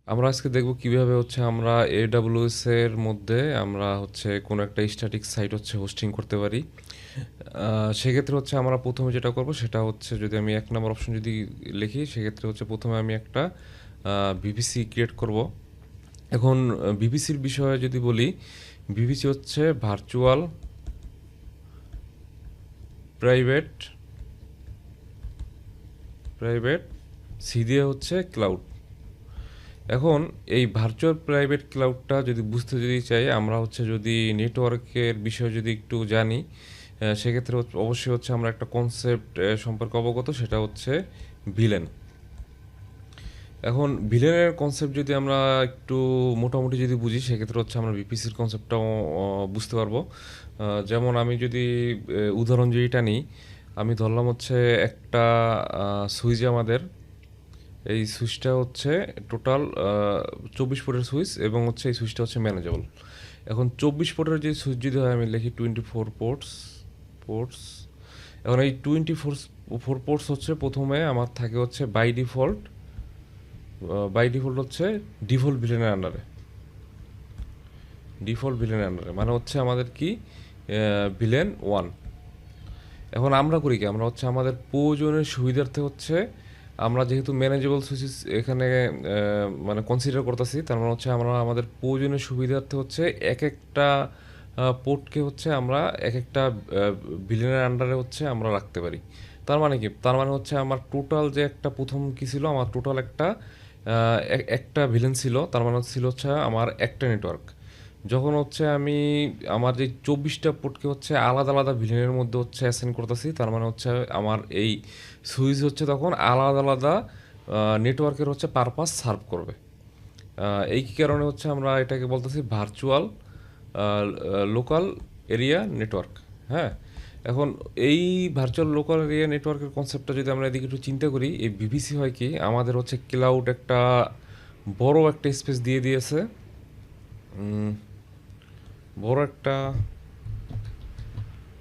আমরা আজকে দেখব কিভাবে হচ্ছে আমরা AWS এর মধ্যে আমরা হচ্ছে কোনো একটা স্ট্যাটিক সাইট হচ্ছে হোস্টিং করতে পারি। সেক্ষেত্রে হচ্ছে আমরা প্রথমে যেটা করব সেটা হচ্ছে যদি আমি ১ নম্বর অপশন যদি লিখি সেক্ষেত্রে হচ্ছে প্রথমে আমি একটা VPC ক্রিয়েট করব। এখন VPCর বিষয়ে যদি বলি, VPC হচ্ছে ভার্চুয়াল প্রাইভেট প্রাইভেট সি দিয়ে হচ্ছে ক্লাউড। এখন এই ভার্চুয়াল প্রাইভেট ক্লাউডটা যদি বুঝতে যদি চাই, আমরা হচ্ছে যদি নেটওয়ার্কের বিষয়ে যদি একটু জানি, সেক্ষেত্রে অবশ্যই হচ্ছে আমরা একটা কনসেপ্ট সম্পর্কে অবগত, সেটা হচ্ছে ভিলেন। এখন ভিলেনের কনসেপ্ট যদি আমরা একটু মোটামুটি যদি বুঝি সেক্ষেত্রে হচ্ছে আমরা ভিপিসির কনসেপ্টটাও বুঝতে পারবো। যেমন আমি যদি উদাহরণ যদি টানি, আমি ধরলাম হচ্ছে একটা সুইচ আমাদের, এই সুইচটা হচ্ছে টোটাল 24 ফুটের সুইচ এবং হচ্ছে এই সুইচটা হচ্ছে ম্যানেজেবল। এখন 24 ফুটের যে সুইচ যদি হয়, আমি লিখি 24 পোর্টস। এখন এই 24 পোর্টস হচ্ছে প্রথমে আমার থাকে হচ্ছে বাই ডিফল্ট হচ্ছে ডিফল্ট ভিলেনের আন্ডারে মানে হচ্ছে আমাদের কি ভিলেন 1। এখন আমরা করি কি, আমরা হচ্ছে আমাদের প্রয়োজনের সুবিধার্থে হচ্ছে আমরা যেহেতু ম্যানেজেবল সুইচেস এখানে মানে কনসিডার করতেছি, তার মানে হচ্ছে আমরা আমাদের প্রয়োজনের সুবিধার্থে হচ্ছে এক একটা পোর্টকে হচ্ছে আমরা এক একটা ভিলেনের আন্ডারে হচ্ছে আমরা রাখতে পারি। তার মানে কি, তার মানে হচ্ছে আমার টোটাল যে একটা প্রথম কি ছিল, আমার টোটাল একটা ভিলেন ছিল, তার মানে ছিল হচ্ছে আমার একটা নেটওয়ার্ক। যখন হচ্ছে আমি আমার যে 24টা পোর্টকে হচ্ছে আলাদা আলাদা ভিলেনের মধ্যে হচ্ছে অ্যাসাইন করতেছি, তার মানে হচ্ছে আমার এই সুইচ হচ্ছে তখন আলাদা আলাদা নেটওয়ার্কের হচ্ছে পারপাস সার্ভ করবে। এই কারণে হচ্ছে আমরা এটাকে বলতেছি ভার্চুয়াল লোকাল এরিয়া নেটওয়ার্ক। হ্যাঁ, এখন এই ভার্চুয়াল লোকাল এরিয়া নেটওয়ার্কের কনসেপ্টটা যদি আমরা এদিকে একটু চিন্তা করি, এই ভিপিসি হয় কি, আমাদের হচ্ছে ক্লাউড একটা বড় একটা স্পেস দিয়ে দিয়েছে। উম, বড় একটা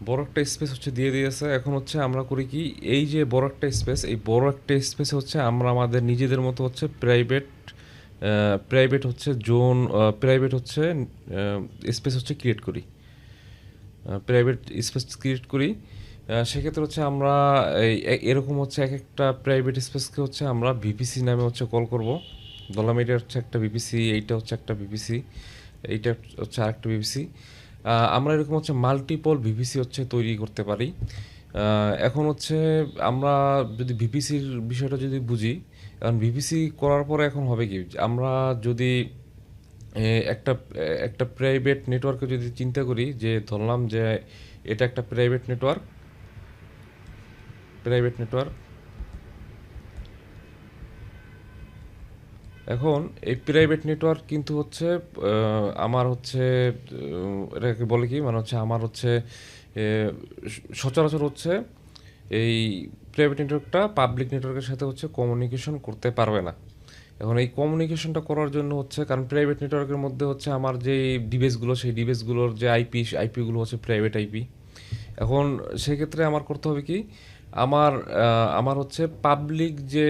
বড় একটা স্পেস হচ্ছে দিয়ে দিয়েছে। এখন হচ্ছে আমরা করি কি, এই যে বড় একটা স্পেস, এই বড় একটা স্পেসে হচ্ছে আমরা আমাদের নিজেদের মতো হচ্ছে প্রাইভেট হচ্ছে জোন, প্রাইভেট হচ্ছে স্পেস হচ্ছে ক্রিয়েট করি, প্রাইভেট স্পেস ক্রিয়েট করি। সেক্ষেত্রে হচ্ছে আমরা এরকম হচ্ছে এক একটা প্রাইভেট স্পেসকে হচ্ছে আমরা ভিপিসি নামে হচ্ছে কল করব। ধরলাম এটা হচ্ছে একটা ভিপিসি, এইটা হচ্ছে একটা ভিপিসি, এইটা হচ্ছে আরেকটা ভিপিসি। আমরা এরকম হচ্ছে মাল্টিপল ভিপিসি হচ্ছে তৈরি করতে পারি। এখন হচ্ছে আমরা যদি ভিপিসির বিষয়টা যদি বুঝি, এখন ভিপিসি করার পরে এখন হবে কি, আমরা যদি এ, একটা একটা প্রাইভেট নেটওয়ার্কে যদি চিন্তা করি, যে ধরলাম যে এটা একটা প্রাইভেট নেটওয়ার্ক। এখন এই প্রাইভেট নেটওয়ার্ক কিন্তু হচ্ছে আমার হচ্ছে এটাকে বলে কি, মানে হচ্ছে আমার হচ্ছে সচরাচর হচ্ছে এই প্রাইভেট নেটওয়ার্কটা পাবলিক নেটওয়ার্কের সাথে হচ্ছে কমিউনিকেশন করতে পারবে না। এখন এই কমিউনিকেশনটা করার জন্য হচ্ছে, কারণ প্রাইভেট নেটওয়ার্কের মধ্যে হচ্ছে আমার যে ডিভাইসগুলো, সেই ডিভাইসগুলোর যে আইপিগুলো হচ্ছে প্রাইভেট আইপি। এখন সেক্ষেত্রে আমার করতে হবে কি, আমার হচ্ছে পাবলিক যে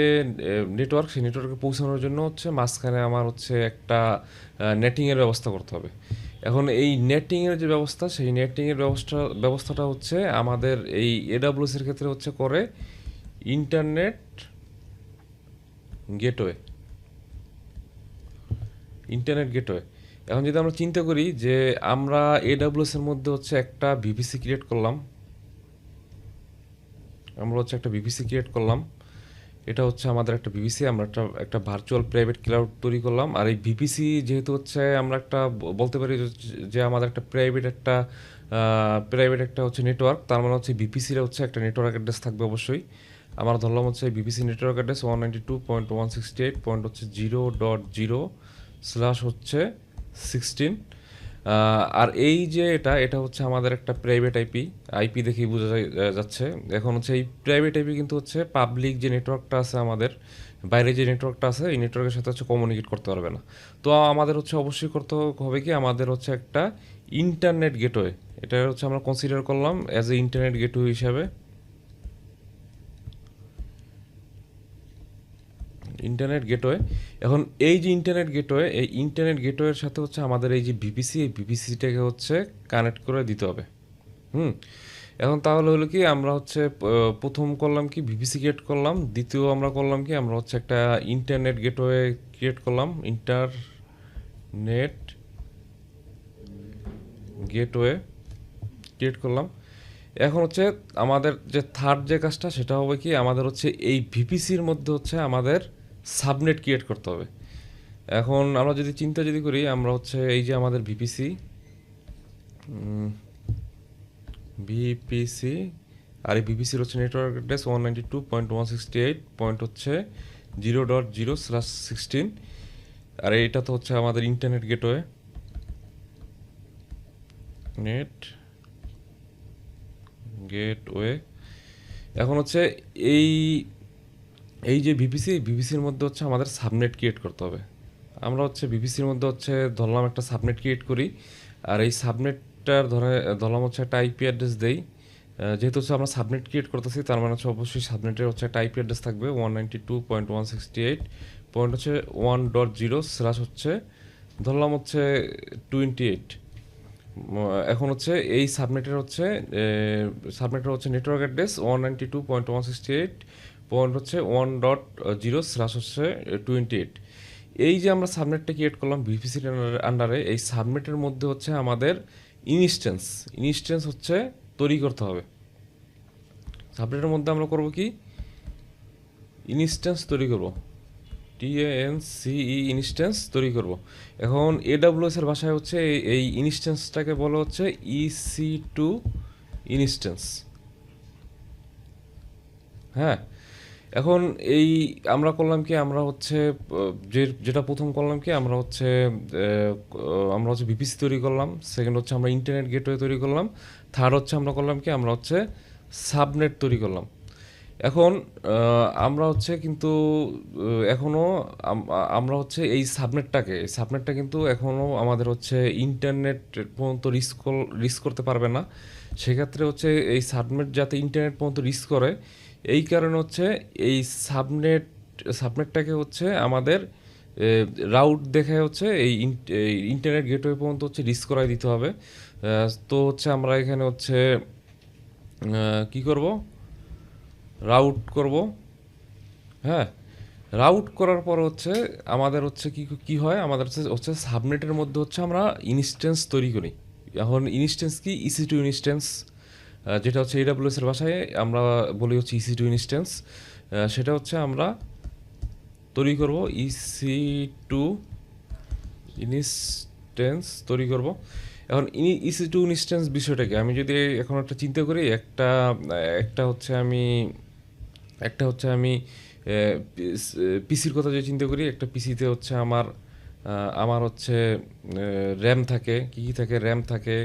নেটওয়ার্ক, সেই নেটওয়ার্কে পৌঁছানোর জন্য হচ্ছে মাঝখানে আমার হচ্ছে একটা নেটিংয়ের ব্যবস্থা করতে হবে। এখন এই নেটিংয়ের যে ব্যবস্থা, সেই নেটিংয়ের ব্যবস্থাটা হচ্ছে আমাদের এই এডাব্লিউএস এর ক্ষেত্রে হচ্ছে করে ইন্টারনেট গেটওয়ে ইন্টারনেট গেটওয়ে। এখন যদি আমরা চিন্তা করি যে আমরা এডাব্লিউএস এর মধ্যে হচ্ছে একটা ভিপিসি ক্রিয়েট করলাম, এটা হচ্ছে আমাদের একটা ভিপিসি, আমরা একটা ভার্চুয়াল প্রাইভেট ক্লাউড তৈরি করলাম। আর এই ভিপিসি যেহেতু হচ্ছে আমরা একটা বলতে পারি যে আমাদের একটা প্রাইভেট একটা হচ্ছে নেটওয়ার্ক, তার মানে হচ্ছে ভিপিসির হচ্ছে একটা নেটওয়ার্ক অ্যাড্রেস থাকবে অবশ্যই। আমার ধরলাম হচ্ছে ভিপিসি নেটওয়ার্ক অ্যাড্রেস 192.168.0.0/16। আর এই যে এটা হচ্ছে আমাদের একটা প্রাইভেট আইপি দেখেই বোঝা যাচ্ছে। এখন হচ্ছে এই প্রাইভেট আইপি কিন্তু হচ্ছে পাবলিক যে নেটওয়ার্কটা আছে আমাদের, বাইরে যে নেটওয়ার্কটা আছে, এই নেটওয়ার্কের সাথে হচ্ছে কমিউনিকেট করতে পারবে না। তো আমাদের হচ্ছে অবশ্যই করতে হবে কি, আমাদের হচ্ছে একটা ইন্টারনেট গেটওয়ে, এটা হচ্ছে আমরা কনসিডার করলাম অ্যাজ এ ইন্টারনেট গেটওয়ে হিসাবে। Internet gateway. এখন এই যে ইন্টারনেট গেটওয়ে, এই ইন্টারনেট গেটওয়ের সাথে হচ্ছে আমাদের এই যে ভিপিসি, এই ভিপিসিটাকে হচ্ছে কানেক্ট করে দিতে হবে। হুম এখন তাহলে হলো কি আমরা হচ্ছে প্রথম করলাম কি ভিপিসি ক্রিয়েট করলাম, দ্বিতীয় আমরা করলাম কি আমরা হচ্ছে একটা ইন্টারনেট গেটওয়ে ক্রিয়েট করলাম, ইন্টারনেট গেটওয়ে ক্রিয়েট করলাম। এখন হচ্ছে আমাদের যে থার্ড যে কাজটা সেটা হবে কি আমাদের হচ্ছে এই ভিপিসির মধ্যে হচ্ছে আমাদের সাবনেট ক্রিয়েট করতে হবে। এখন আমরা যদি চিন্তা যদি করি আমরা হচ্ছে এই যে আমাদের ভিপিসি ভিপিসি আর এই ভিপিসির হচ্ছে নেটওয়ার্ক অ্যাড্রেস 192.168 পয়েন্ট হচ্ছে 0.0/16 আর এইটা তো হচ্ছে আমাদের ইন্টারনেট গেটওয়ে নেট গেটওয়ে। এখন হচ্ছে এই এই যে ভিপিসির মধ্যে হচ্ছে আমাদের সাবনেট ক্রিয়েট করতে হবে। আমরা হচ্ছে ভিপিসির মধ্যে হচ্ছে ধরলাম একটা সাবনেট ক্রিয়েট করি, আর এই সাবনেটটার ধরলাম হচ্ছে একটা আইপি অ্যাড্রেস দেই। যেহেতু হচ্ছে আমরা সাবনেট ক্রিয়েট করতেছি তার মানে হচ্ছে অবশ্যই সাবনেটের হচ্ছে একটা আইপি অ্যাড্রেস থাকবে 192.168 পয়েন্ট হচ্ছে 1.0/ হচ্ছে ধরলাম হচ্ছে 28। এখন হচ্ছে এই সাবনেটের হচ্ছে নেটওয়ার্ক অ্যাড্রেস 192.168 পয়েন্ট হচ্ছে 1.0/ হচ্ছে 28। এই যে আমরা সাবনেটটা ক্রিয়েট করলাম ভিপিসির আন্ডারে, এই সাবনেটের মধ্যে হচ্ছে আমাদের ইনস্ট্যান্স হচ্ছে তৈরি করতে হবে। সাবনেটের মধ্যে আমরা করব কি ইনস্ট্যান্স তৈরি করব, TANCE ইনস্ট্যান্স তৈরি করব। এখন AWS এর ভাষায় হচ্ছে এই ইনস্ট্যান্সটাকে বলা হচ্ছে EC2 ইনস্ট্যান্স। হ্যাঁ এখন এই আমরা করলাম কি আমরা হচ্ছে যেটা প্রথম করলাম কি আমরা হচ্ছে ভিপিসি তৈরি করলাম, সেকেন্ড হচ্ছে আমরা ইন্টারনেট গেটওয়ে তৈরি করলাম, থার্ড হচ্ছে আমরা করলাম কি আমরা হচ্ছে সাবনেট তৈরি করলাম। এখন আমরা হচ্ছে কিন্তু এখনও আমরা হচ্ছে এই সাবনেটটা কিন্তু এখনও আমাদের হচ্ছে ইন্টারনেট পর্যন্ত রিস্ক করতে পারবে না। সেক্ষেত্রে হচ্ছে এই সাবনেট যাতে ইন্টারনেট পর্যন্ত রিস্ক করে, এই কারণে হচ্ছে এই সাবনেটটাকে হচ্ছে আমাদের রাউট দেখে হচ্ছে এই ইন্টারনেট গেটওয়ে পর্যন্ত হচ্ছে রিস্ক করাই দিতে হবে। তো হচ্ছে আমরা এখানে হচ্ছে কি করব, রাউট করব। হ্যাঁ রাউট করার পর হচ্ছে আমাদের হচ্ছে কি হয় আমাদের হচ্ছে সাবনেটের মধ্যে হচ্ছে আমরা ইনস্ট্যান্স তৈরি করি। এখন ইনস্ট্যান্স কি EC2 ইনস্ট্যান্স, যেটা হচ্ছে AWS এর ভাষায় আমরা বলি হচ্ছে EC2 ইনস্ট্যান্স। সেটা হচ্ছে আমরা তৈরি করব EC2 ইনস্ট্যান্স তৈরি করব। এখন EC2 ইনস্ট্যান্স বিষয়টাকে আমি যদি এখন একটা চিন্তা করি, একটা হচ্ছে আমি পিসির কথা যদি চিন্তা করি, একটা পিসিতে হচ্ছে আমার হচ্ছে র্যাম থাকে, কী কী থাকে, র্যাম থাকে,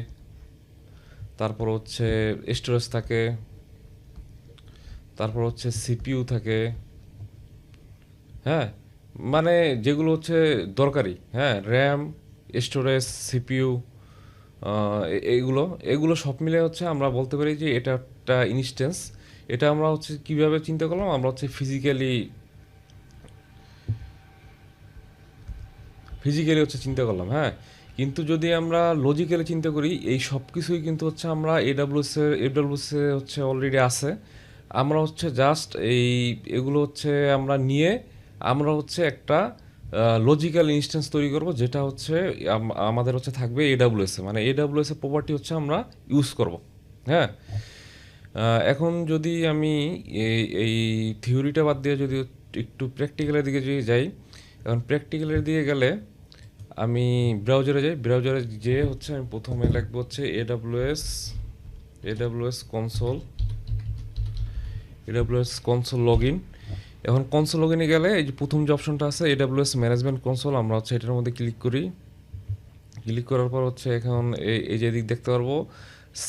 তারপর হচ্ছে স্টোরেজ থাকে, তারপর হচ্ছে সিপিইউ থাকে। হ্যাঁ মানে যেগুলো হচ্ছে দরকারি, হ্যাঁ র্যাম, স্টোরেজ, সিপিইউ, এগুলো এগুলো সব মিলে হচ্ছে আমরা বলতে পারি যে এটা একটা ইনস্ট্যান্স। এটা আমরা হচ্ছে কীভাবে চিন্তা করলাম, আমরা হচ্ছে ফিজিক্যালি হচ্ছে চিন্তা করলাম। হ্যাঁ কিন্তু যদি আমরা লজিক্যালি চিন্তা করি, এই সব কিছুই কিন্তু হচ্ছে আমরা এডাব্লিউএসে হচ্ছে অলরেডি আছে। আমরা হচ্ছে জাস্ট এগুলো হচ্ছে আমরা নিয়ে আমরা হচ্ছে একটা লজিক্যাল ইনস্ট্যান্স তৈরি করব, যেটা হচ্ছে আমাদের হচ্ছে থাকবে এডাব্লিউএসে, মানে এডাব্লিউএস এর প্রপার্টি হচ্ছে আমরা ইউজ করব। হ্যাঁ এখন যদি আমি এই থিওরিটা বাদ দিয়ে যদি একটু প্র্যাকটিক্যালের দিকে যদি যাই, এখন প্র্যাকটিক্যালের দিকে গেলে আমি ব্রাউজারে যেয়ে হচ্ছে আমি প্রথমে লিখবো হচ্ছে AWS কনসোল লগ ইন। এখন কনসোল লগ ইনে গেলে এই যে প্রথম যে অপশনটা আছে AWS ম্যানেজমেন্ট কনসোল, আমরা হচ্ছে এটার মধ্যে ক্লিক করার পর হচ্ছে এখন এই যে দিক দেখতে পারবো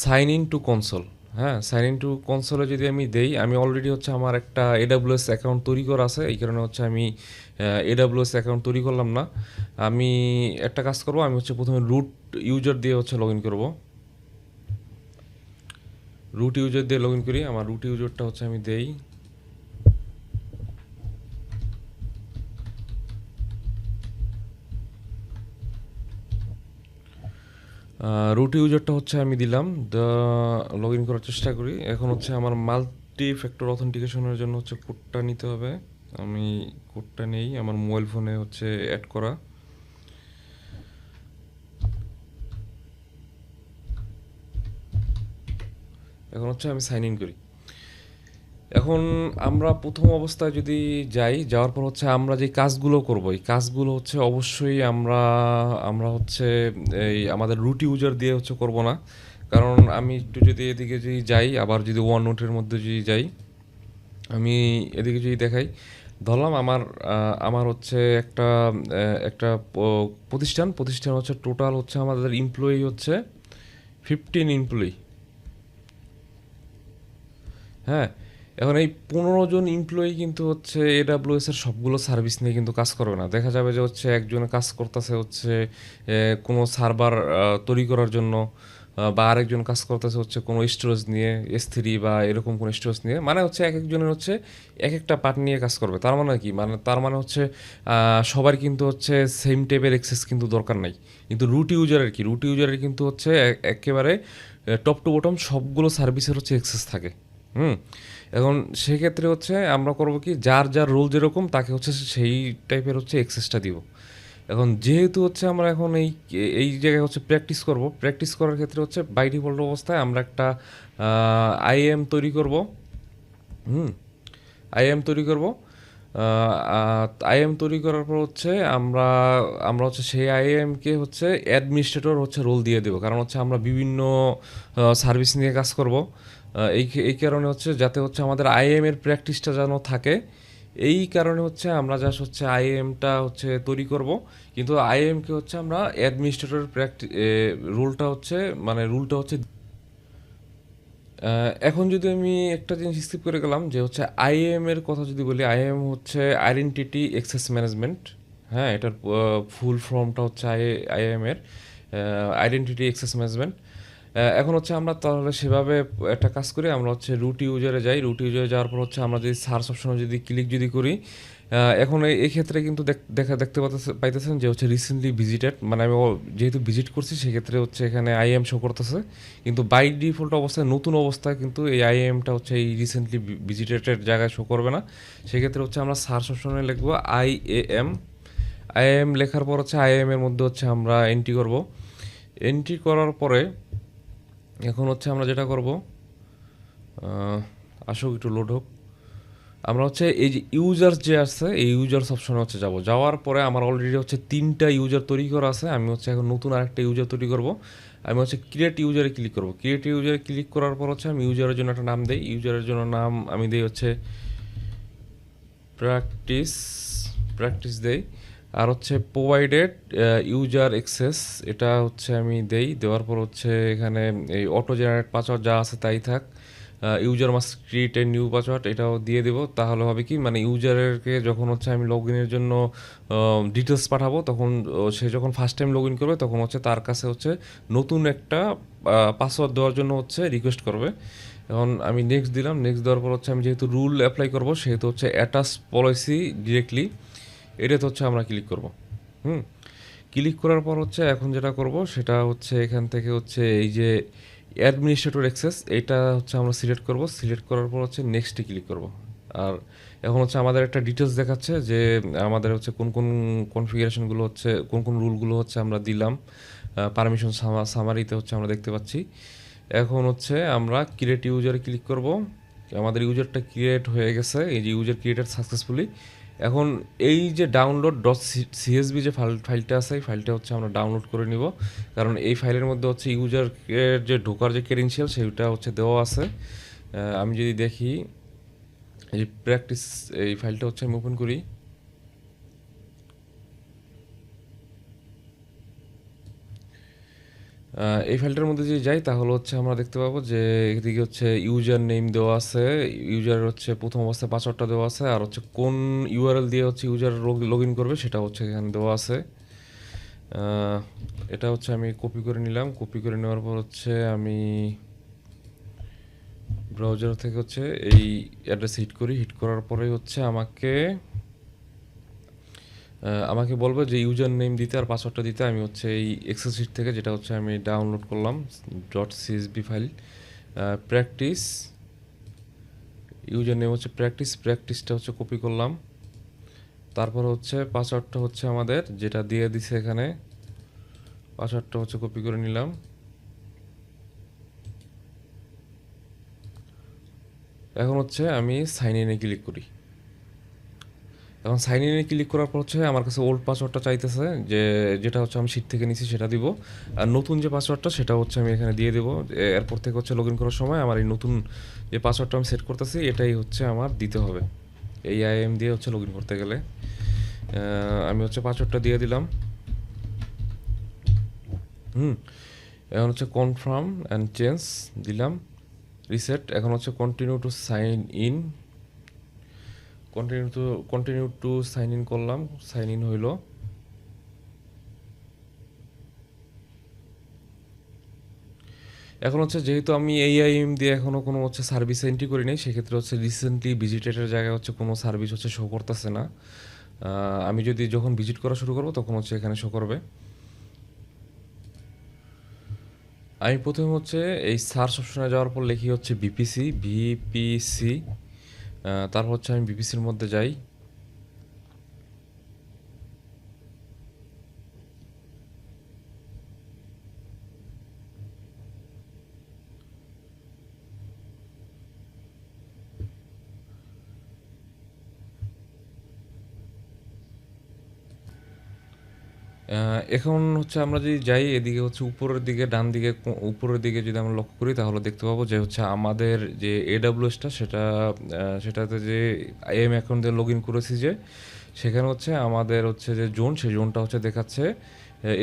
সাইন ইন টু কনসোল। হ্যাঁ সাইন ইন টু কনসোলে যদি আমি দেই, আমি অলরেডি হচ্ছে আমার একটা AWS অ্যাকাউন্ট তৈরি করা আছে, এই কারণে হচ্ছে আমি AWS অ্যাকাউন্ট তৈরি করলাম না। আমি একটা কাজ করব, আমি হচ্ছে প্রথমে রুট ইউজার দিয়ে হচ্ছে লগ ইন করবো। রুট ইউজার দিয়ে লগ ইন করি, আমার রুট ইউজারটা হচ্ছে আমি দেই রুট ইউজারটা হচ্ছে আমি দিলাম, লগ ইন করার চেষ্টা করি। এখন হচ্ছে আমার মাল্টি ফ্যাক্টর অথেন্টিকেশনের জন্য হচ্ছে কোডটা নিতে হবে। আমি কোডটা নেই, আমার মোবাইল ফোনে হচ্ছে অ্যাড করা। এখন হচ্ছে আমি সাইন ইন করি। এখন আমরা প্রথম অবস্থায় যদি যাই, যাওয়ার পর হচ্ছে আমরা যে কাজগুলো করব, এই কাজগুলো হচ্ছে অবশ্যই আমরা আমরা হচ্ছে এই আমাদের রুট ইউজার দিয়ে হচ্ছে করব না। কারণ আমি একটু যদি এদিকে যদি যাই, আবার যদি ওয়ান নোটের মধ্যে যদি যাই, আমি এদিকে যদি দেখাই, ধরলাম আমার হচ্ছে একটা প্রতিষ্ঠান হচ্ছে, টোটাল হচ্ছে আমাদের এমপ্লয়ি হচ্ছে 15 এমপ্লয়ি। হ্যাঁ, এখন এই 15 জন এমপ্লয়ি কিন্তু হচ্ছে এডাব্লিউএস এর সবগুলো সার্ভিস নিয়ে কিন্তু কাজ করবে না। দেখা যাবে যে হচ্ছে একজনে কাজ করতেছে হচ্ছে কোনো সার্ভার তৈরি করার জন্য, বা আরেকজন কাজ করতেছে হচ্ছে কোনো স্টোরেজ নিয়ে, S3 বা এরকম কোনো স্টোরেজ নিয়ে। মানে হচ্ছে এক একজনের হচ্ছে এক একটা পার্ট নিয়ে কাজ করবে। তার মানে কি, মানে তার মানে হচ্ছে সবার কিন্তু হচ্ছে সেম টাইপের অ্যাক্সেস কিন্তু দরকার নাই। কিন্তু রুট ইউজারের কি, রুট ইউজারের কিন্তু হচ্ছে একেবারে টপ টু বটম সবগুলো সার্ভিসের হচ্ছে অ্যাক্সেস থাকে। হুম। এখন সেক্ষেত্রে হচ্ছে আমরা করব কি, যার যার রোল যেরকম তাকে হচ্ছে সেই টাইপের হচ্ছে এক্সেসটা দিব। এখন যেহেতু হচ্ছে আমরা এখন এই এই জায়গায় হচ্ছে প্র্যাকটিস করব, প্র্যাকটিস করার ক্ষেত্রে হচ্ছে বাই ডিফল্ট অবস্থায় আমরা একটা আইএম তৈরি করব। হুম। আইএম তৈরি করব। আইএম তৈরি করার পর হচ্ছে আমরা আমরা হচ্ছে সেই আইএমকে হচ্ছে অ্যাডমিনিস্ট্রেটর হচ্ছে রোল দিয়ে দেবো। কারণ হচ্ছে আমরা বিভিন্ন সার্ভিস নিয়ে কাজ করব। এই কারণে হচ্ছে যাতে হচ্ছে আমাদের আইএম এর প্র্যাকটিসটা যেন থাকে, এই কারণে হচ্ছে আমরা জাস্ট হচ্ছে আইএমটা হচ্ছে তৈরি করব। কিন্তু আইএমকে হচ্ছে আমরা অ্যাডমিনিস্ট্রেটর রুলটা হচ্ছে, মানে রুলটা হচ্ছে এখন যদি আমি একটা জিনিস স্কিপ করে গেলাম, যে হচ্ছে আইএম এর কথা যদি বলি, আইএম হচ্ছে আইডেন্টিটি অ্যাক্সেস ম্যানেজমেন্ট। হ্যাঁ, এটার ফুল ফর্মটা হচ্ছে আইএম এর আইডেন্টিটি অ্যাক্সেস ম্যানেজমেন্ট। এখন হচ্ছে আমরা তাহলে সেভাবে একটা কাজ করি, আমরা হচ্ছে রুট ইউজারে যাই। রুট ইউজারে যাওয়ার পর হচ্ছে আমরা যদি সার্চ অপশনে যদি ক্লিক যদি করি, এখন এই ক্ষেত্রে কিন্তু দেখতে পাইতেছেন যে হচ্ছে রিসেন্টলি ভিজিটেড, মানে আমি যেহেতু ভিজিট করছি সেক্ষেত্রে হচ্ছে এখানে আইএম শো করতেছে। কিন্তু বাই ডিফল্ট অবস্থায়, নতুন অবস্থায় কিন্তু এই আইএমটা হচ্ছে এই রিসেন্টলি ভিজিটেডের জায়গায় শো করবে না। সেক্ষেত্রে হচ্ছে আমরা সার্চ অপশনে লিখবো আইএএম। আইএম লেখার পর হচ্ছে আইএম এর মধ্যে হচ্ছে আমরা এন্ট্রি করব। এন্ট্রি করার পরে এখন হচ্ছে আমরা যেটা করব, আসুক একটু লোড হোক। আমরা হচ্ছে এই যে ইউজার্স যে আছে, এই ইউজার্স অপশনে হচ্ছে যাব। যাওয়ার পরে আমার অলরেডি হচ্ছে 3টা ইউজার তৈরি করা আছে। আমি হচ্ছে এখন নতুন আরেকটা ইউজার তৈরি করব। আমি হচ্ছে ক্রিয়েট ইউজারে ক্লিক করব। ক্রিয়েট ইউজারে ক্লিক করার পর হচ্ছে আমি ইউজারের জন্য একটা নাম দেই। ইউজারের জন্য নাম আমি দেই হচ্ছে প্র্যাকটিস। প্র্যাকটিস দেই। আর হচ্ছে প্রোভাইডেড ইউজার অ্যাক্সেস, এটা হচ্ছে আমি দেই। দেওয়ার পর হচ্ছে এখানে এই অটো জেনারেট পাসওয়ার্ড যা আছে তাই থাক। User must create a new password, এটাও দিয়ে দেবো। তাহলে হবে কি, মানে ইউজারকে যখন হচ্ছে আমি লগ ইনের জন্য ডিটেলস পাঠাবো, তখন সে যখন ফার্স্ট টাইম লগ ইন করবে তখন হচ্ছে তার কাছে হচ্ছে নতুন একটা পাসওয়ার্ড দেওয়ার জন্য হচ্ছে রিকোয়েস্ট করবে। এখন আমি নেক্সট দিলাম। নেক্সট দেওয়ার পর হচ্ছে আমি যেহেতু রুল অ্যাপ্লাই করব, সেহেতু হচ্ছে অ্যাটাচ পলিসি ডিরেক্টলি, এটাতে হচ্ছে আমরা ক্লিক করব। হুম। ক্লিক করার পর হচ্ছে এখন যেটা করব সেটা হচ্ছে এখান থেকে হচ্ছে এই যে অ্যাডমিনিস্ট্রেটর অ্যাক্সেস, এটা হচ্ছে আমরা সিলেক্ট করব। সিলেক্ট করার পর হচ্ছে নেক্সটে ক্লিক করব। আর এখন হচ্ছে আমাদের একটা ডিটেলস দেখাচ্ছে যে আমাদের হচ্ছে কোন কোন কনফিগারেশনগুলো হচ্ছে, কোন কোন রুলগুলো হচ্ছে আমরা দিলাম। পারমিশন সামারিতে হচ্ছে আমরা দেখতে পাচ্ছি। এখন হচ্ছে আমরা ক্রিয়েট ইউজারে ক্লিক করব। আমাদের ইউজারটা ক্রিয়েট হয়ে গেছে, এই যে ইউজার ক্রিয়েটেড সাকসেসফুলি। এখন এই যে ডাউনলোড ডট সিএসবি যে ফাইলটা আছে, এই ফাইলটা হচ্ছে আমরা ডাউনলোড করে নিব। কারণ এই ফাইলের মধ্যে হচ্ছে ইউজার যে ঢোকার যে ক্রেডেনশিয়াল সেটা হচ্ছে দেওয়া আছে। আমি যদি দেখি, এই প্র্যাকটিস, এই ফাইলটা হচ্ছে আমি ওপেন করি। এই ফাইলটার মধ্যে যদি যাই তাহলে হচ্ছে আমরা দেখতে পাবো যে এদিকে হচ্ছে ইউজার নেম দেওয়া আছে, ইউজারের হচ্ছে প্রথম অবস্থায় পাসওয়ার্ডটা দেওয়া আছে, আর হচ্ছে কোন ইউআরএল দিয়ে হচ্ছে ইউজার লগ ইন করবে সেটা হচ্ছে এখানে দেওয়া আছে। এটা হচ্ছে আমি কপি করে নিলাম। কপি করে নেওয়ার পর হচ্ছে আমি ব্রাউজার থেকে হচ্ছে এই অ্যাড্রেস হিট করি। হিট করার পরে হচ্ছে আমাকে আমাকে বলবে যে ইউজার নেম দিতে আর পাসওয়ার্ডটা দিতে। আমি হচ্ছে এই এক্সেল শিট থেকে, যেটা হচ্ছে আমি ডাউনলোড করলাম .csv file, practice, user name হচ্ছে প্র্যাকটিসটা হচ্ছে কপি করলাম। তারপর হচ্ছে পাসওয়ার্ডটা হচ্ছে আমাদের যেটা দিয়ে দিছে এখানে, পাসওয়ার্ডটা হচ্ছে কপি করে নিলাম। এখন হচ্ছে আমি সাইন ইনে ক্লিক করি। এখন সাইন ইনে ক্লিক করার পর হচ্ছে আমার কাছে ওল্ড পাসওয়ার্ডটা চাইতেছে, যেটা হচ্ছে আমি শিট থেকে নিছি সেটা দিব। আর নতুন যে পাসওয়ার্ডটা সেটা হচ্ছে আমি এখানে দিয়ে দেবো। এরপর থেকে হচ্ছে লগ ইন করার সময় আমার এই নতুন যে পাসওয়ার্ডটা আমি সেট করতেছি এটাই হচ্ছে আমার দিতে হবে। এই আইএম দিয়ে হচ্ছে লগ ইন করতে গেলে আমি হচ্ছে পাসওয়ার্ডটা দিয়ে দিলাম। এখন হচ্ছে কনফার্ম অ্যান্ড চেঞ্জ দিলাম, রিসেট। এখন হচ্ছে continue to sign in, continue to sign in করলাম, সাইন ইন হইলো। এখন হচ্ছে যেহেতু আমি AIM দিয়ে এখনও কোনো হচ্ছে সার্ভিস এন্ট্রি করি নাই, সেক্ষেত্রে হচ্ছে রিসেন্টলি ভিজিটেডের জায়গায় হচ্ছে কোনো সার্ভিস হচ্ছে শো করতেছে না। আমি যদি যখন ভিজিট করা শুরু করবো তখন হচ্ছে এখানে শো করবে। আমি প্রথমে হচ্ছে এই সার্চ অপশনে যাওয়ার পর লিখি হচ্ছে ভিপিসি, তারপর হচ্ছে আমি ভিপিসির মধ্যে যাই। এখন হচ্ছে আমরা যদি যাই এদিকে হচ্ছে উপরের দিকে, ডান দিকে, উপরের দিকে যদি আমরা লক্ষ্য করি তাহলে দেখতে পাবো যে হচ্ছে আমাদের যে AWSটা সেটাতে যে IAM অ্যাকাউন্ট দিয়ে লগ ইন করেছি, যে সেখানে হচ্ছে আমাদের হচ্ছে যে জোন, সেই জোনটা হচ্ছে দেখাচ্ছে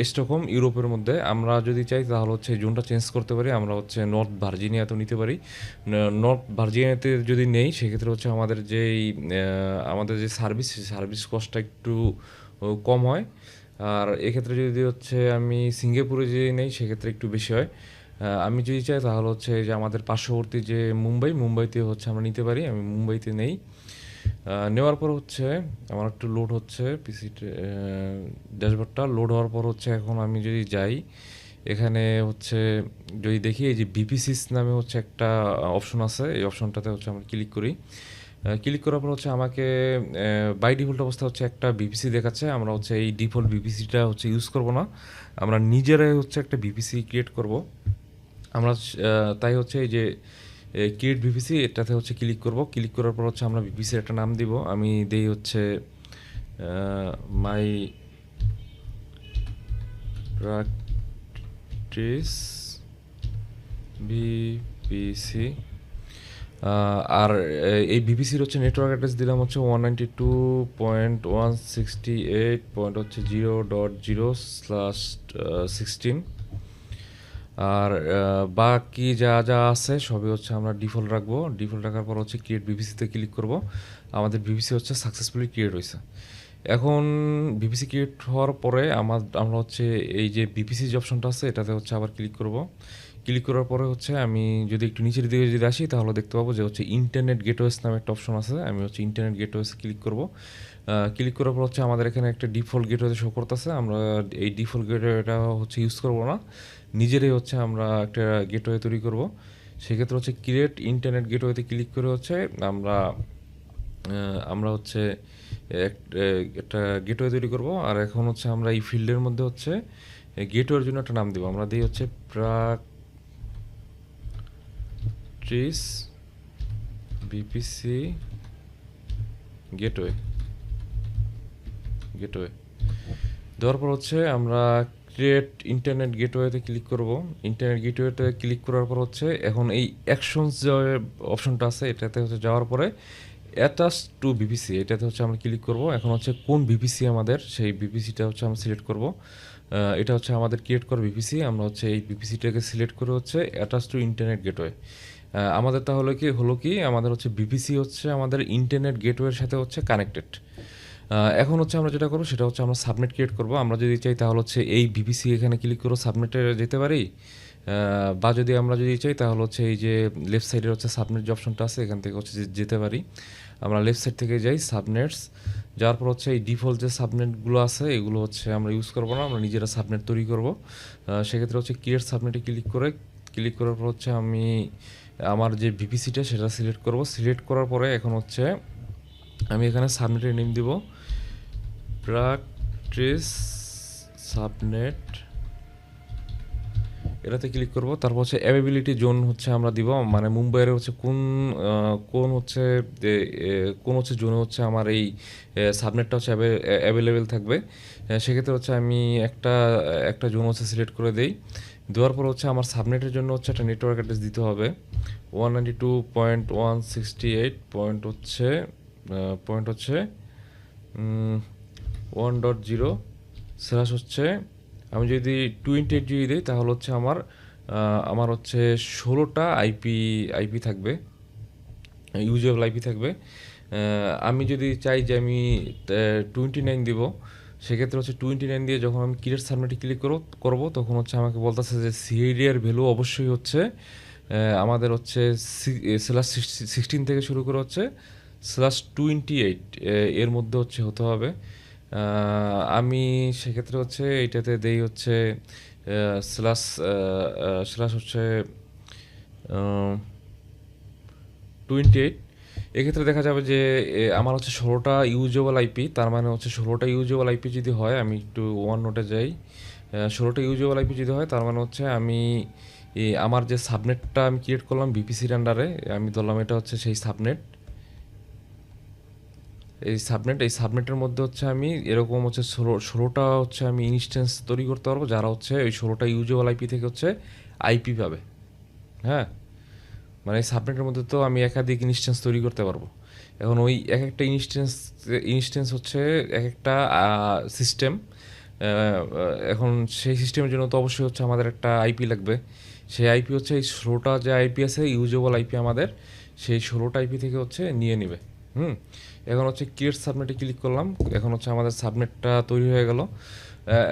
স্টকহোম, ইউরোপের মধ্যে। আমরা যদি চাই তাহলে হচ্ছে এই জোনটা চেঞ্জ করতে পারি। আমরা হচ্ছে নর্থ ভার্জিনিয়াতেও নিতে পারি। নর্থ ভার্জিনিয়াতে যদি নেই সেক্ষেত্রে হচ্ছে আমাদের যে সার্ভিস কস্টটা একটু কম হয়। আর এক্ষেত্রে যদি হচ্ছে আমি সিঙ্গাপুরে যদি নেই সেক্ষেত্রে একটু বেশি হয়। আমি যদি চাই তাহলে হচ্ছে যে আমাদের পার্শ্ববর্তী যে মুম্বাইতে হচ্ছে আমরা নিতে পারি। আমি মুম্বাইতে নেই। নেওয়ার পর হচ্ছে আমার একটু লোড হচ্ছে ড্যাশবোর্ডটা লোড হওয়ার পর হচ্ছে এখন আমি যদি যাই এখানে হচ্ছে যদি দেখি এই যে বিপিসিস নামে হচ্ছে একটা অপশন আছে, এই অপশনটাতে হচ্ছে আমরা ক্লিক করি। ক্লিক করার পর হচ্ছে আমাকে বাই ডিফল্ট অবস্থা হচ্ছে একটা বিপিসি দেখাচ্ছে। আমরা হচ্ছে এই ডিফল্ট বিপিসিটা হচ্ছে ইউজ করব না, আমরা নিজেরাই হচ্ছে একটা বিপিসি ক্রিয়েট করব। আমরা তাই হচ্ছে এই যে ক্রিয়েট বিপিসি এটাতে হচ্ছে ক্লিক করব। ক্লিক করার পর হচ্ছে আমরা বিপিসির একটা নাম দিব। আমি দেই হচ্ছে মাই প্র্যাকটিস বিপিসি। আর এই বিপিসির হচ্ছে নেটওয়ার্ক অ্যাড্রেস দিলাম হচ্ছে 192.168.0.0/16। আর বাকি যা যা আছে সবই হচ্ছে আমরা ডিফল্ট রাখবো। ডিফল্ট রাখার পর হচ্ছে ক্রিয়েট বিপিসিতে ক্লিক করব। আমাদের বিপিসি হচ্ছে সাকসেসফুলি ক্রিয়েট হয়েছে। এখন বিপিসি ক্রিয়েট হওয়ার পরে আমরা হচ্ছে এই যে বিপিসি যে অপশনটা আছে এটাতে হচ্ছে আবার ক্লিক করব। ক্লিক করার পরে হচ্ছে আমি যদি একটু নিচের দিকে যদি আসি তাহলে দেখতে পাবো যে হচ্ছে ইন্টারনেট গেটওয়েস নামে একটা অপশন আছে। আমি হচ্ছে ইন্টারনেট গেটওয়েসে ক্লিক করব। ক্লিক করার পর হচ্ছে আমাদের এখানে একটা ডিফল্ট গেটওয়ে শো করতেছে। আমরা এই ডিফল্ট গেটওয়েটা হচ্ছে ইউজ করব না, নিজেরাই হচ্ছে আমরা একটা গেটওয়ে তৈরি করব। সেক্ষেত্রে হচ্ছে ক্রিয়েট ইন্টারনেট গেটওয়েতে ক্লিক করে হচ্ছে আমরা হচ্ছে একটা গেটওয়ে তৈরি করব। আর এখন হচ্ছে আমরা এই ফিল্ডের মধ্যে হচ্ছে গেটওয়ের জন্য একটা নাম দেবো। আমরা দিই হচ্ছে প্র্যাকটিস বিপিসি গেটওয়ে দেওয়ার পর হচ্ছে আমরা ক্রিয়েট ইন্টারনেট গেটওয়েতে ক্লিক করব। ইন্টারনেট গেটওয়েতে ক্লিক করার পর হচ্ছে এখন এই অ্যাকশনস যে অপশনটা আছে এটাতে হচ্ছে যাওয়ার পরে অ্যাটাচ টু বিপিসি এটাতে হচ্ছে আমরা ক্লিক করব। এখন হচ্ছে কোন বিপিসি আমাদের, সেই বিপিসিটা হচ্ছে আমরা সিলেক্ট করব। এটা হচ্ছে আমাদের ক্রিয়েট করা বিপিসি। আমরা হচ্ছে এই বিপিসিটাকে সিলেক্ট করে হচ্ছে অ্যাটাচ টু ইন্টারনেট গেটওয়ে। আমাদের তাহলে হলো কি আমাদের হচ্ছে বিপিসি হচ্ছে আমাদের ইন্টারনেট গেটওয়ের সাথে হচ্ছে কানেক্টেড। এখন হচ্ছে আমরা যেটা করবো সেটা হচ্ছে আমরা সাবনেট ক্রিয়েট করব। আমরা যদি চাই তাহলে হচ্ছে এই বিপিসি এখানে ক্লিক করে সাবনেটে যেতে পারি, বা আমরা যদি চাই তাহলে হচ্ছে এই যে লেফট সাইডের হচ্ছে সাবনেট যে অপশনটা আছে এখান থেকে হচ্ছে যেতে পারি। আমরা লেফট সাইড থেকে যাই সাবনেটস, যাওয়ার পর হচ্ছে এই ডিফল্ট যে সাবনেটগুলো আছে এগুলো হচ্ছে আমরা ইউজ করবো না, আমরা নিজেরা সাবনেট তৈরি করব। সেক্ষেত্রে হচ্ছে ক্রিয়েট সাবনেটে ক্লিক করার পর হচ্ছে আমি আমার যে ভিপিসিটা সেটা সিলেক্ট করব। সিলেক্ট করার পরে এখন হচ্ছে আমি এখানে সাবনেটের নেম দিব প্র্যাকটিস সাবনেট, এটাতে ক্লিক করব। তারপর হচ্ছে অ্যাভেবিলিটি জোন হচ্ছে আমরা দিব, মানে মুম্বাইয়ের হচ্ছে কোন হচ্ছে কোন হচ্ছে জোনে হচ্ছে আমার এই সাবনেটটা হচ্ছে অ্যাভেলেবেল থাকবে। সেক্ষেত্রে হচ্ছে আমি একটা জোন হচ্ছে সিলেক্ট করে দেই। দেওয়ার পর হচ্ছে আমার সাবনেটের জন্য হচ্ছে একটা নেটওয়ার্ক অ্যাড্রেস দিতে হবে 192.168 পয়েন্ট হচ্ছে 1.0 স্ল্যাশ হচ্ছে আমি যদি 28 জিবি দিই তাহলে হচ্ছে আমার হচ্ছে 16টা আইপি থাকবে, ইউজেবল আইপি থাকবে। আমি যদি চাই যে আমি 29 দিব, সেক্ষেত্রে হচ্ছে 29 দিয়ে যখন আমি ক্রিয়েট সাবনেটে ক্লিক করব তখন হচ্ছে আমাকে বলতেছে যে সিআইডিআর ভ্যালু অবশ্যই হচ্ছে আমাদের হচ্ছে /16 থেকে শুরু করে হচ্ছে /28 এর মধ্যে হচ্ছে হতে হবে। আমি সেক্ষেত্রে হচ্ছে এইটাতে দেই হচ্ছে স্ল্যাশ হচ্ছে 28। এক্ষেত্রে দেখা যাবে যে আমার হচ্ছে 16টা ইউজেবল আইপি, তার মানে হচ্ছে 16টা ইউজেবল আইপি যদি হয়, আমি একটু ওয়ান নোটে যাই, 16টা ইউজেবল আইপি যদি হয় তার মানে হচ্ছে আমি আমার যে সাবনেটটা আমি ক্রিয়েট করলাম বিপিসির আন্ডারে, আমি ধরলাম এটা হচ্ছে সেই সাবনেট। এই সাবনেটের মধ্যে হচ্ছে আমি এরকম হচ্ছে 16টা হচ্ছে আমি ইনস্ট্যান্স তৈরি করতে পারবো, যারা হচ্ছে ওই 16টা ইউজেবল আইপি থেকে হচ্ছে আইপি পাবে। হ্যাঁ, মানে এই সাবনেটের মধ্যে তো আমি একাধিক ইনস্ট্যান্স তৈরি করতে পারবো। এখন ওই এক একটা ইনস্ট্যান্স হচ্ছে এক একটা সিস্টেম। এখন সেই সিস্টেমের জন্য তো অবশ্যই হচ্ছে আমাদের একটা আইপি লাগবে। সেই আইপি হচ্ছে এই 16টা যে আইপি আছে ইউজেবল আইপি আমাদের, সেই 16টা আইপি থেকে হচ্ছে নিয়ে নেবে। এখন হচ্ছে ক্রিয়েট সাবনেটে ক্লিক করলাম, এখন হচ্ছে আমাদের সাবনেটটা তৈরি হয়ে গেল।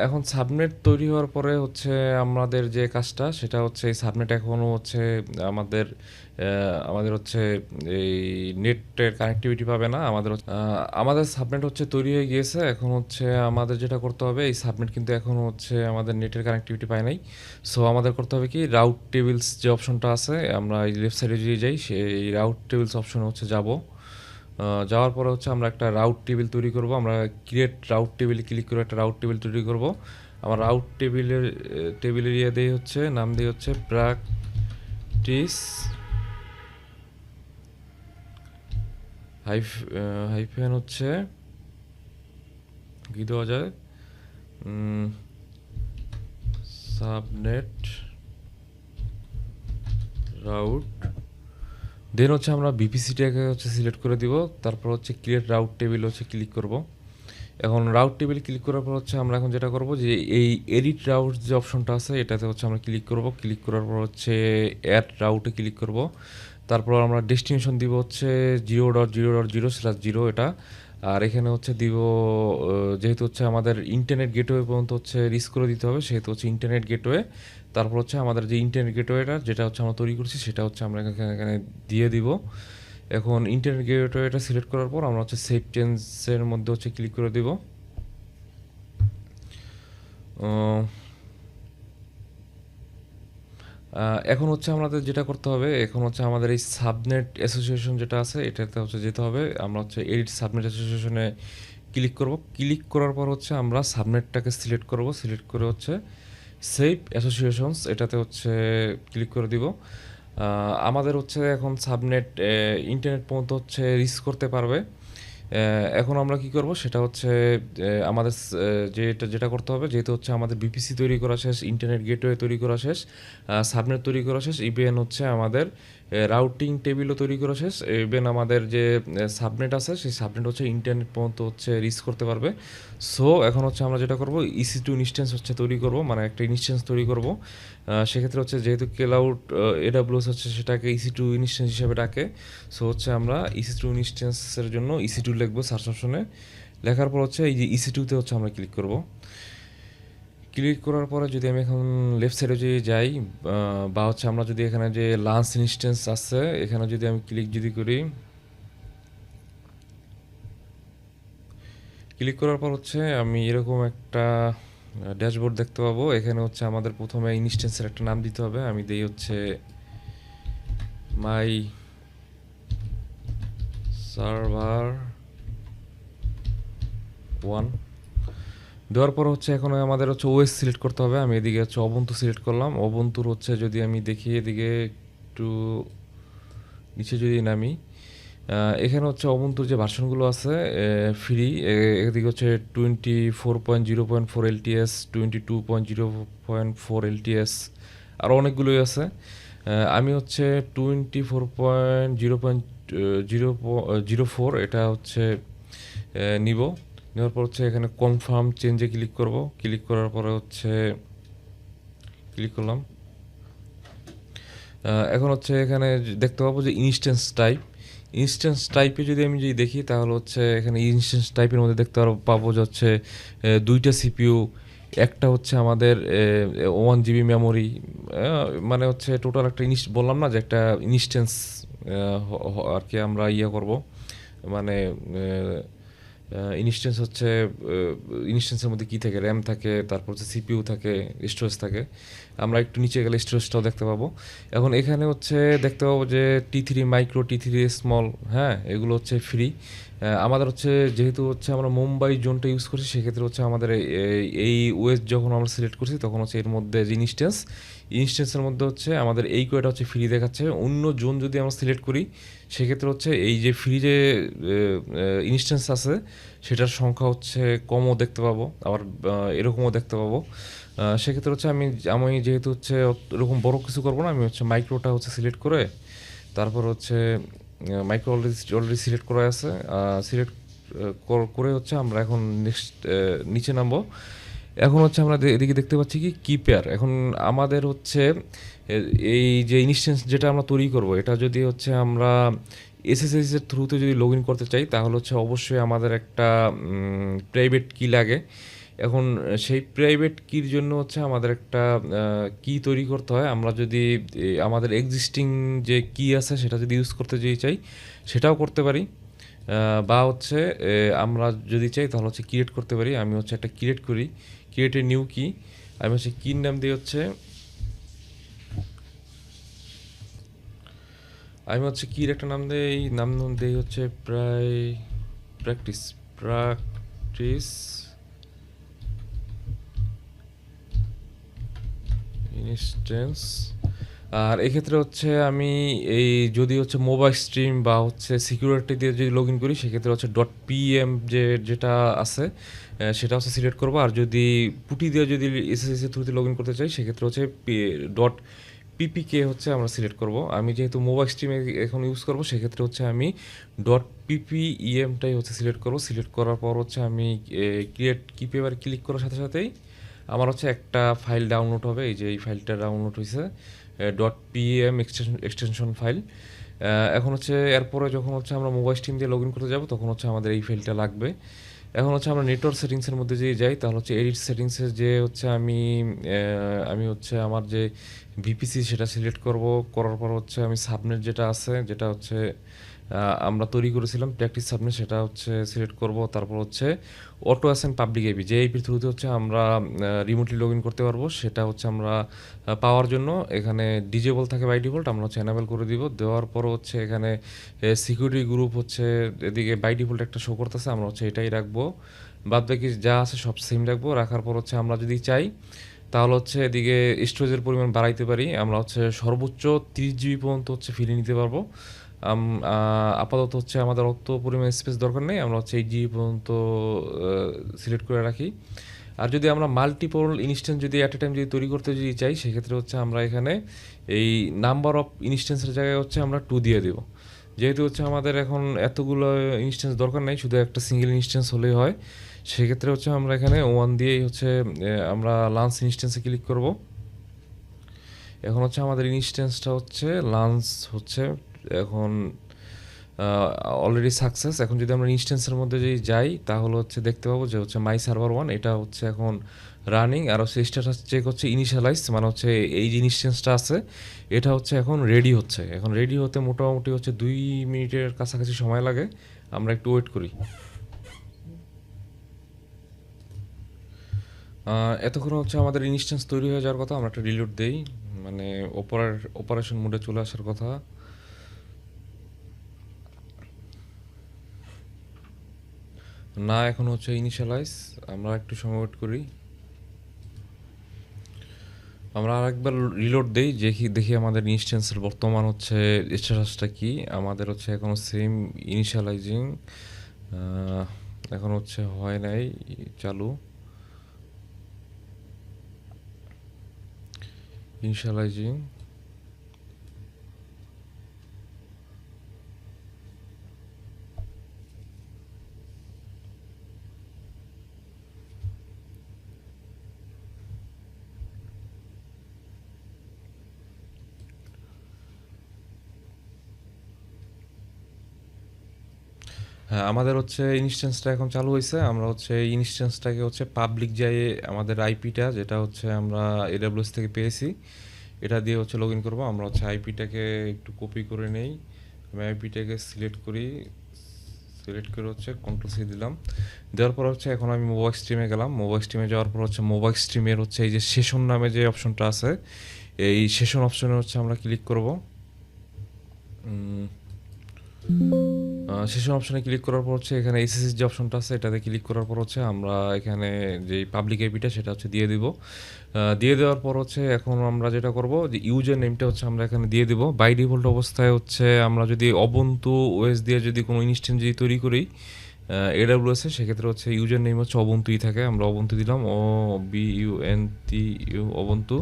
এখন সাবনেট তৈরি হওয়ার পরে হচ্ছে আমাদের যে কাজটা সেটা হচ্ছে এই সাবনেট এখনও হচ্ছে আমাদের আমাদের হচ্ছে এই নেটের কানেক্টিভিটি পাবে না। আমাদের সাবনেট হচ্ছে তৈরি হয়ে গিয়েছে। এখন হচ্ছে আমাদের যেটা করতে হবে, এই সাবনেট কিন্তু এখনও হচ্ছে আমাদের নেটের কানেক্টিভিটি পায় নাই। সো আমাদের করতে হবে কি, রাউট টেবিলস যে অপশনটা আছে, আমরা এই লেফট সাইডে যদি যাই সেই রাউট টেবিলস অপশনে হচ্ছে যাব। যাওয়ার পরে হচ্ছে আমরা একটা রাউট টেবিল তৈরি করব। আমরা ক্রিয়েট রাউট টেবিলে ক্লিক করে একটা রাউট টেবিল তৈরি করব। আমার রাউট টেবিলের ইয়ে দিয়ে হচ্ছে নাম দিয়ে হচ্ছে প্র্যাকটিস হাইফেন হচ্ছে কি দেওয়া যায়, সাবনেট রাউট, দেন হচ্ছে আমরা বিপিসিটাকে হচ্ছে সিলেক্ট করে দিব। তারপর হচ্ছে ক্রিয়েট রাউট টেবিল হচ্ছে ক্লিক করব। এখন রাউট টেবিল ক্লিক করার পর হচ্ছে আমরা এখন যেটা করব যে এই এডিট রাউট যে অপশনটা আছে এটাতে হচ্ছে আমরা ক্লিক করব। ক্লিক করার পর হচ্ছে অ্যাড রাউটে ক্লিক করব। তারপর আমরা ডেস্টিনেশন দিব হচ্ছে 0.0.0/0 এটা। আর এখানে হচ্ছে দিব যেহেতু হচ্ছে আমাদের ইন্টারনেট গেটওয়ে পর্যন্ত হচ্ছে রিচ করে দিতে হবে, সেহেতু হচ্ছে ইন্টারনেট গেটওয়ে। তারপর হচ্ছে আমাদের যে ইন্টারনেট গেটওয়েটা যেটা হচ্ছে আমরা তৈরি করছি সেটা হচ্ছে আমরা এখানে দিয়ে দিব। এখন ইন্টারনেট গেটওয়েটা সিলেক্ট করার পর আমরা হচ্ছে সেভ চেঞ্জের মধ্যে হচ্ছে ক্লিক করে দিব। এখন হচ্ছে আমাদের যেটা করতে হবে, এখন হচ্ছে আমাদের এই সাবনেট অ্যাসোসিয়েশন যেটা আছে এটাতে হচ্ছে যেতে হবে। আমরা হচ্ছে এডিট সাবনেট অ্যাসোসিয়েশনে ক্লিক করব। ক্লিক করার পর হচ্ছে আমরা সাবনেটটাকে সিলেক্ট করব। সিলেক্ট করে হচ্ছে সেভ অ্যাসোসিয়েশনস এটাতে হচ্ছে ক্লিক করে দিব। আমাদের হচ্ছে এখন সাবনেট ইন্টারনেট পর্যন্ত হচ্ছে রিচ করতে পারবে। এখন আমরা কি করব সেটা হচ্ছে আমাদের যেটা করতে হবে, যেহেতু হচ্ছে আমাদের বিপিসি তৈরি করা শেষ, ইন্টারনেট গেটওয়ে তৈরি করা শেষ, সাবনেট তৈরি করা শেষ, ইভেন হচ্ছে আমাদের রাউটিং টেবিলও তৈরি করা শেষ, ইভেন আমাদের যে সাবনেট আছে সেই সাবনেট হচ্ছে ইন্টারনেট পর্যন্ত হচ্ছে রিচ করতে পারবে। সো এখন হচ্ছে আমরা যেটা করব, EC2 ইনস্ট্যান্স হচ্ছে তৈরি করব, মানে একটা ইনস্ট্যান্স তৈরি করব। সেক্ষেত্রে হচ্ছে যেহেতু ক্লাউড AWS হচ্ছে সেটাকে EC2 ইনস্ট্যান্স হিসেবে ডাকে, সো হচ্ছে আমরা EC2 ইনস্ট্যান্সের জন্য EC2 লিখবো সার্চ অপশনে। লেখার পর হচ্ছে এই যে EC2-তে হচ্ছে আমরা ক্লিক করব। ক্লিক করার পরে যদি আমি এখন লেফট সাইডে যদি যাই, বা হচ্ছে আমরা যদি এখানে যে লাঞ্চ ইনস্ট্যান্স আছে এখানে যদি আমি ক্লিক যদি করি, ক্লিক করার পর হচ্ছে আমি এরকম একটা ড্যাশবোর্ড দেখতে পাবো। এখানে হচ্ছে আমাদের প্রথমে ইনস্ট্যান্সের একটা নাম দিতে হবে। আমি দেই হচ্ছে মাই সার্ভার 1। দেওয়ার পর হচ্ছে এখন আমাদের হচ্ছে ওএস সিলেক্ট করতে হবে। আমি এদিকে হচ্ছে অবন্তু সিলেক্ট করলাম। অবন্তুর হচ্ছে যদি আমি দেখি এদিকে একটু নিচে যদি নামি, এখানে হচ্ছে অবন্তুর যে ভার্সনগুলো আছে ফ্রি, এদিকে হচ্ছে 24.0.4 LTS, 22.0.4 LTS, আরও অনেকগুলোই আছে। আমি হচ্ছে 24.0.0.04 এটা হচ্ছে নিব। নেওয়ার পর হচ্ছে এখানে কনফার্ম চেঞ্জে ক্লিক করব। ক্লিক করার পরে হচ্ছে ক্লিক করলাম। এখন হচ্ছে এখানে দেখতে পাবো যে ইনস্ট্যান্স টাইপে যদি আমি যদি দেখি তাহলে হচ্ছে এখানে ইনস্ট্যান্স টাইপের মধ্যে দেখতে পাবো যে হচ্ছে দুইটা সিপিইউ, একটা হচ্ছে আমাদের 1 GB মেমোরি, মানে হচ্ছে টোটাল একটা বললাম না যে একটা ইনস্ট্যান্স আর কি আমরা করব, মানে ইনস্ট্যান্স হচ্ছে ইনস্ট্যান্সের মধ্যে কী থাকে, র্যাম থাকে, তারপর হচ্ছে সিপিইউ থাকে, স্টোরেজ থাকে। আমরা একটু নিচে গেলে স্টোরেজটাও দেখতে পাবো। এখন এখানে হচ্ছে দেখতে পাবো যে T3 মাইক্রো, T3 স্মল, হ্যাঁ, এগুলো হচ্ছে ফ্রি। আমাদের হচ্ছে যেহেতু হচ্ছে আমরা মুম্বাই জোনটা ইউজ করছি, সেক্ষেত্রে হচ্ছে আমাদের এই ওয়েস যখন আমরা সিলেক্ট করছি তখন হচ্ছে এর মধ্যে যে ইনস্ট্যান্সের মধ্যে হচ্ছে আমাদের এই কয়টা হচ্ছে ফ্রি দেখাচ্ছে। অন্য জোন যদি আমরা সিলেক্ট করি সেক্ষেত্রে হচ্ছে এই যে ফ্রি যে ইনস্ট্যান্স আছে সেটার সংখ্যা হচ্ছে কমও দেখতে পাবো, আবার এরকমও দেখতে পাবো। সেক্ষেত্রে হচ্ছে আমি যেহেতু হচ্ছে এরকম বড় কিছু করবো না, আমি হচ্ছে মাইক্রোটা হচ্ছে সিলেক্ট করে তারপর হচ্ছে মাইক্রো অলরেডি সিলেক্ট করা আছে। সিলেক্ট করে হচ্ছে আমরা এখন নেক্সট নিচে নামবো। এখন হচ্ছে আমরা এদিকে দেখতে পাচ্ছি কি কিপ্যার। এখন আমাদের হচ্ছে এই যে ইনস্ট্যান্স যেটা আমরা তৈরি করব, এটা যদি হচ্ছে আমরা এসএসএস এর থ্রুতে যদি লগ ইন করতে চাই তাহলে হচ্ছে অবশ্যই আমাদের একটা প্রাইভেট কি লাগে। এখন সেই প্রাইভেট কির জন্য হচ্ছে আমাদের একটা কি তৈরি করতে হয়। আমরা যদি আমাদের এক্সিস্টিং যে কি আছে সেটা যদি ইউজ করতে যদি চাই সেটাও করতে পারি, বা হচ্ছে আমরা যদি চাই তাহলে হচ্ছে ক্রিয়েট করতে পারি। আমি হচ্ছে একটা ক্রিয়েট করি, ক্রিয়েট এ নিউ কি। আমি হচ্ছে কির নাম দিয়ে হচ্ছে কির একটা নাম দেই, নাম দেই হচ্ছে প্র্যাকটিস ইনস্ট্যান্স। আর এক্ষেত্রে হচ্ছে আমি এই যদি হচ্ছে মোবাইল স্ট্রিম বা হচ্ছে সিকিউরিটি দিয়ে যদি লগ ইন করি সেক্ষেত্রে হচ্ছে .pm যেটা আছে সেটা হচ্ছে সিলেক্ট করবো। আর যদি পুটি দিয়ে যদি এসএসএস থ্রুতে লগ ইন করতে চাই সেক্ষেত্রে হচ্ছে .ppk হচ্ছে আমরা সিলেক্ট করব। আমি যেহেতু মোবাইল স্ট্রিম এখন ইউজ করব সেক্ষেত্রে হচ্ছে আমি .ppemটাই হচ্ছে সিলেক্ট করব। সিলেক্ট করার পর হচ্ছে আমি কিপেবার ক্লিক করার সাথে সাথেই আমার হচ্ছে একটা ফাইল ডাউনলোড হবে। এই যে এই ফাইলটা ডাউনলোড হয়েছে, .pem এক্সটেনশন ফাইল। এখন হচ্ছে এরপরে যখন হচ্ছে আমরা মোবাইল স্ট্রিম দিয়ে লগ ইন করতে যাব তখন হচ্ছে আমাদের এই ফাইলটা লাগবে। এখন হচ্ছে আমরা নেটওয়ার্ক সেটিংসের মধ্যে যদি যাই তাহলে হচ্ছে এডিট সেটিংসে যে হচ্ছে আমি হচ্ছে আমার যে ভিপিসি সেটা সিলেক্ট করব। করার পর হচ্ছে আমি সাবনেট যেটা আছে, যেটা হচ্ছে আমরা তৈরি করেছিলাম প্র্যাকটিস সাবনেট, সেটা হচ্ছে সিলেক্ট করব। তারপর হচ্ছে অটো অ্যাসাইন পাবলিক আইপি, যে আইপির থ্রুতে হচ্ছে আমরা রিমোটলি লগ ইন করতে পারবো, সেটা হচ্ছে আমরা পাওয়ার জন্য এখানে ডিজেবল থাকে বাই ডিফল্ট, আমরা হচ্ছে এনাবেল করে দিব। দেওয়ার পর হচ্ছে এখানে সিকিউরিটি গ্রুপ হচ্ছে এদিকে বাই ডিফল্ট একটা শো করতেছে, আমরা হচ্ছে এটাই রাখবো। বাদ বাকি যা আছে সব সেম রাখবো। রাখার পর হচ্ছে আমরা যদি চাই তাহলে হচ্ছে এদিকে স্টোরেজের পরিমাণ বাড়াইতে পারি। আমরা হচ্ছে সর্বোচ্চ 30 GB পর্যন্ত হচ্ছে ফ্রি নিতে পারবো। আপাতত হচ্ছে আমাদের অত পরিমাণ স্পেস দরকার নেই, আমরা হচ্ছে 8 GB পর্যন্ত সিলেক্ট করে রাখি। আর যদি আমরা মাল্টিপল ইনস্ট্যান্স যদি অ্যাট এ টাইম যদি তৈরি করতে যদি চাই সেক্ষেত্রে হচ্ছে আমরা এখানে এই নাম্বার অফ ইনস্ট্যান্সের জায়গায় হচ্ছে আমরা 2 দিয়ে দেবো। যেহেতু হচ্ছে আমাদের এখন এতগুলো ইনস্ট্যান্স দরকার নেই, শুধু একটা সিঙ্গেল ইনস্ট্যান্স হলেই হয়, সেক্ষেত্রে হচ্ছে আমরা এখানে 1 দিয়েই হচ্ছে আমরা লাঞ্চ ইনস্ট্যান্সে ক্লিক করব। এখন হচ্ছে আমাদের ইনস্ট্যান্সটা হচ্ছে লাঞ্চ হচ্ছে এখন অলরেডি সাকসেস। এখন যদি আমরা ইনস্ট্যান্সের মধ্যে যদি যাই তাহলে হচ্ছে দেখতে পাবো যে হচ্ছে মাই সার্ভার 1 এটা হচ্ছে এখন রানিং। আর হচ্ছে স্ট্যাটাস চেক হচ্ছে ইনিশিয়ালাইজ, মানে হচ্ছে এই যে ইনস্ট্যান্সটা আছে এটা হচ্ছে এখন রেডি হচ্ছে। এখন রেডি হতে মোটামুটি হচ্ছে 2 মিনিটের কাছাকাছি সময় লাগে, আমরা একটু ওয়েট করি। এতক্ষণ হচ্ছে আমাদের ইনস্ট্যান্স তৈরি হয়ে যাওয়ার কথা, আমরা একটা রিলোড দেই, মানে অপারেশন মোডে চলে আসার কথা। না, এখন হচ্ছে ইনিশিয়ালাইজ, আমরা একটু সময় ওয়েট করি। আমরা আরেকবার রিলোড দেই, দেখি আমাদের ইনস্ট্যান্সের বর্তমান হচ্ছে স্ট্যাটাসটা কি। আমাদের হচ্ছে এখনও সেম ইনিশিয়ালাইজিং, এখন হচ্ছে হয় নাই চালু। ইনিশিয়ালাইজিং, হ্যাঁ আমাদের হচ্ছে ইনস্ট্যান্সটা এখন চালু হয়েছে। আমরা হচ্ছে ইনস্ট্যান্সটাকে হচ্ছে পাবলিক যাই, আমাদের আইপিটা যেটা হচ্ছে আমরা এডাব্লিউএস থেকে পেয়েছি, এটা দিয়ে হচ্ছে লগ ইন করবো। আমরা হচ্ছে আইপিটাকে একটু কপি করে নেই, আমি আইপিটাকে সিলেক্ট করি, সিলেক্ট করে হচ্ছে কন্ট্রোল সি দিলাম। দেওয়ার পর হচ্ছে এখন আমি মোবাইল স্ট্রিমে গেলাম। মোবাইল স্ট্রিমে যাওয়ার পর হচ্ছে মোবাইল স্ট্রিমের হচ্ছে এই যে সেশন নামে যে অপশনটা আছে, এই সেশন অপশনে হচ্ছে আমরা ক্লিক করব। সেশন অপশনে ক্লিক করার পর হচ্ছে এখানে এসএসএস যে অপশনটা আছে এটাতে ক্লিক করার পর হচ্ছে আমরা এখানে যে পাবলিক আইপিটা সেটা হচ্ছে দিয়ে দিব। দিয়ে দেওয়ার পর হচ্ছে এখন আমরা যেটা করব যে ইউজার নেমটা হচ্ছে আমরা এখানে দিয়ে দিব। বাই ডিফল্ট অবস্থায় হচ্ছে আমরা যদি অবন্তু ওএস দিয়ে যদি কোনো ইনস্ট্যান্স যদি তৈরি করি এডাব্লিউএস এ, সেক্ষেত্রে হচ্ছে ইউজার নেম হচ্ছে অবন্তুই থাকে। আমরা অবন্তু দিলাম, OBUNTU অবন্তু।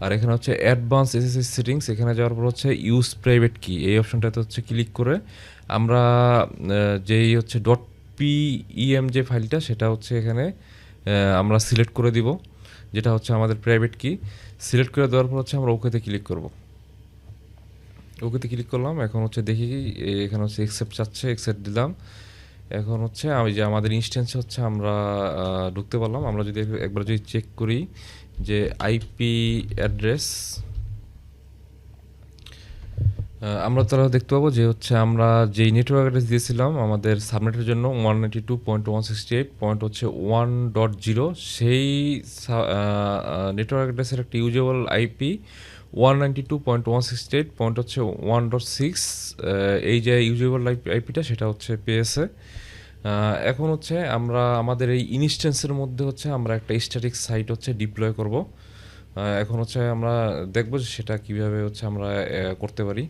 আর এখানে হচ্ছে অ্যাডভান্স এসএসএস সেটিংস, এখানে যাওয়ার পর হচ্ছে ইউজ প্রাইভেট কি, এই অপশনটাতে হচ্ছে ক্লিক করে আমরা যেই হচ্ছে .pem যে ফাইলটা সেটা হচ্ছে এখানে আমরা সিলেক্ট করে দিব, যেটা হচ্ছে আমাদের প্রাইভেট কি। সিলেক্ট করে দেওয়ার পর হচ্ছে আমরা ওকেতে ক্লিক করব। ওকেতে ক্লিক করলাম, এখন হচ্ছে দেখি এখানে হচ্ছে অ্যাকসেপ্ট চাচ্ছে, অ্যাকসেপ্ট দিলাম। এখন হচ্ছে আমি যে আমাদের ইনস্ট্যান্স হচ্ছে আমরা ঢুকতে পারলাম। আমরা যদি একবার যদি চেক করি যে আইপি অ্যাড্রেস, আমরা তাহলে দেখতে পাবো যে হচ্ছে আমরা যেই নেটওয়ার্ক অ্যাড্রেস দিয়েছিলাম আমাদের সাবনেটের জন্য 192.168.1.0, সেই নেটওয়ার্ক অ্যাড্রেসের একটা ইউজেবল আইপি 192.168.1.6, এই যে ইউজেবল আইপিটা সেটা হচ্ছে পেয়েছে। এখন হচ্ছে আমরা আমাদের এই ইনস্ট্যান্সের মধ্যে হচ্ছে আমরা একটা স্ট্যাটিক সাইট হচ্ছে ডিপ্লয় করব। এখন হচ্ছে আমরা দেখব যে সেটা কিভাবে হচ্ছে আমরা করতে পারি।